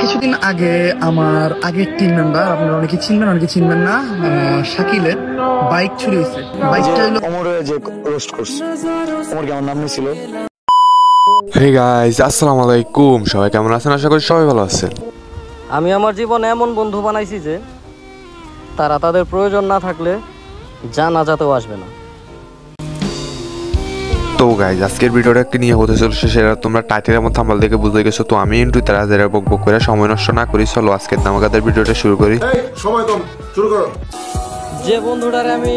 কিছুদিন আগে আমার আগের টিম মেম্বার, আপনারা অনেকে চিনবেন অনেকে চিনবেন না, শাকিলের বাইক চুরি হয়েছে। বাইকটা হলো ওমরের যে রোস্ট করছে। ওমর কি আমার নাম নিছিল? হে গাইস, আসসালামু আলাইকুম। সবাই কেমন আছেন? আশা করি সবাই ভালো আছেন। আমি আমার জীবনে এমন বন্ধু বানাইছি যে তারা তাদের প্রয়োজন না থাকলে জানাজাতেও আসবে না। তো গাইস, আজকের ভিডিওটা কি নিয়ে হতে চলছে সেটা তোমরা টাইটেলের মধ্যে থাম্বনেল দেখে বুঝে গেছো। তো আমি ইন্টু তারা যারা বকবক করে সময় নষ্ট না করি, চলো আজকের ধামাকাদার ভিডিওটা শুরু করি। সময় কম, শুরু করো। যে বন্ধুটারে আমি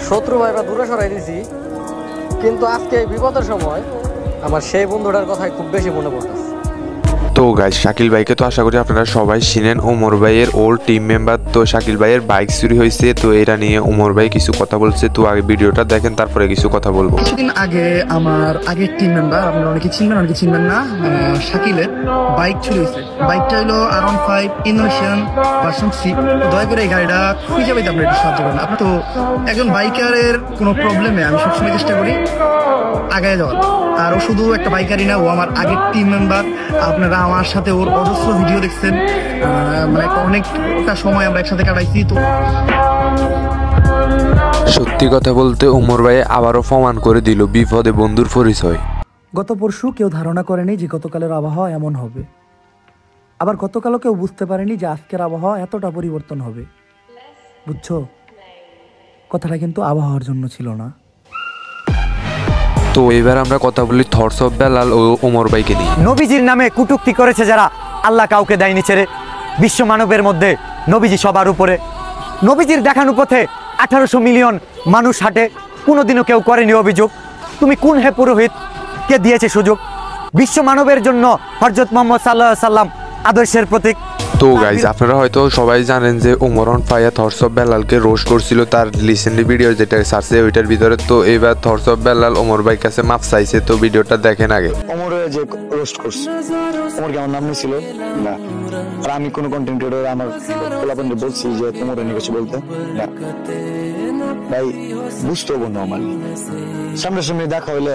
শত্রু ভাইবা দূরে সরাই দিছি, কিন্তু আজকে এই বিপদের সময় আমার সেই বন্ধুটার কথাই খুব বেশি মনে পড়তেছে। তো গাইস, শাকিল ভাইকে তো আশা করি আপনারা সবাই চিনেন, ওমর ভাইয়ের ওল্ড টিম মেম্বার। তো শাকিল ভাইয়ের বাইক চুরি হয়েছে, তো এটা নিয়ে ওমর ভাই কিছু কথা বলছে। তো আগে ভিডিওটা দেখেন, তারপরে কিছু কথা বলবো। কিছুদিন আগে আমার আগের টিম মেম্বার, আপনারা অনেকে চিনবেন অনেকে চিনবেন না, শাকিলের বাইক চুরি হয়েছে। বাইকটা হলো R15 ইন্দোনেশিয়ান ভার্সন 3। দয়া করে এই গাড়িটা খুঁজে পাইতে আপনারা একটু সাহায্য করেন। আপনার তো একজন বাইকারের কোনো প্রবলেমে আমি সবসময় চেষ্টা করি আগায় যাওয়ার। আর ও শুধু একটা বাইকারই না, ও আমার আগের টিম মেম্বার। আপনারা আমার সাথে ওর অজস্র ভিডিও দেখছেন, মানে অনেকটা সময় আমরা একসাথে কাটাইছি। তো সত্যি কথা বলতে ওমর ভাই আবারও প্রমাণ করে দিল বিপদে বন্ধুর পরিচয়। গত পরশু কেউ ধারণা করেনি যে গতকালের আবহাওয়া এমন হবে, আবার গতকালও কেউ বুঝতে পারেনি যে আজকের আবহাওয়া এতটা পরিবর্তন হবে। বুঝছো, কথাটা কিন্তু আবহাওয়ার জন্য ছিল না। তো এবার আমরা কথা বলি থটস অফ বেলাল ও ওমর ভাইকে নিয়ে। নবীজির নামে কটূক্তি করেছে যারা, আল্লাহ কাউকে দেয়নি ছেড়ে। বিশ্ব মানবের মধ্যে নবীজি সবার উপরে। নবীজির দেখানো পথে 1800 মিলিয়ন মানুষ হাঁটে, কোনোদিনও কেউ করেনি অভিযোগ। তুমি কোন হে পুরোহিত, কে দিয়েছে সুযোগ? বিশ্ব মানবের জন্য হযরত মুহাম্মদ সাল্লাল্লাহু আলাইহি সাল্লাম আদর্শের প্রতীক। তো গাইজ, আপনারা হয়তো সবাই জানেন যে Omar on fire thoughts of বেলালকে রোস্ট করছিল তার রিসেন্টলি ভিডিও যেটা ছাড়ছে ওইটার ভিতরে। তো এবার থটস অফ বেলাল ওমর ভাই কাছে মাফ চাইছে, তো ভিডিওটা দেখেন আগে। ওমরের যে রোস্ট করছে। ওমর কি আমার নাম নিছিল? না। আর আমি কোন কন্টেন্ট ক্রিয়েটর আমার পোলাপনকে বলছি যে ওমরের নিয়ে কিছু বলতে না ভাই, বুঝতেও বন্ধু আমার সামনাসামনি দেখা হইলে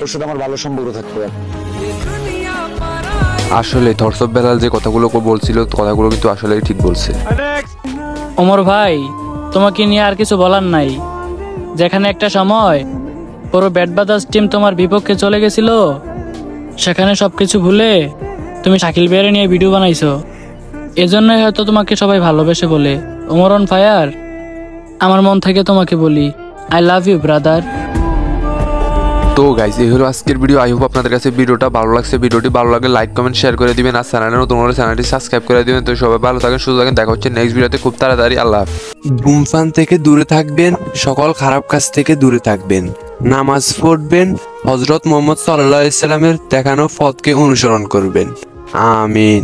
ওর সাথে আমার ভালো সম্পর্ক থাকবে। আসলে থটস অফ বেলাল যে কথাগুলো বলছিল, কথাগুলো কিন্তু আসলে ঠিক বলছে। ওমর ভাই, তোমাকে নিয়ে আর কিছু বলার নাই। যেখানে একটা সময় পুরো ব্যাট ব্রাদার্স টিম তোমার বিপক্ষে চলে গেছিল, সেখানে সবকিছু ভুলে তুমি শাকিল ভাইয়ের নিয়ে ভিডিও বানাইছো। এজন্যই হয়তো তোমাকে সবাই ভালোবেসে বলে। ওমর অন ফায়ার, আমার মন থেকে তোমাকে বলি আই লাভ ইউ ব্রাদার। তো গাইজ, এই হলো আজকের ভিডিও। আই হোপ আপনাদের কাছে ভিডিওটা ভালো লাগছে। ভিডিওটি ভালো লাগলে লাইক কমেন্ট শেয়ার করে দিবেন, আর চ্যানেলে নতুন হলে চ্যানেলটি সাবস্ক্রাইব করে দিবেন। তো সবাই ভালো থাকেন, সুস্থ থাকেন, দেখা হচ্ছে নেক্সট ভিডিওতে খুব তাড়াতাড়ি। আল্লাহ হাফেজ। ধূমপান থেকে দূরে থাকবেন, সকল খারাপ কাজ থেকে দূরে থাকবেন, নামাজ পড়বেন, হযরত মুহাম্মদ সাল্লাল্লাহু আলাইহি সাল্লামের দেখানো পথকে অনুসরণ করবেন। আমিন।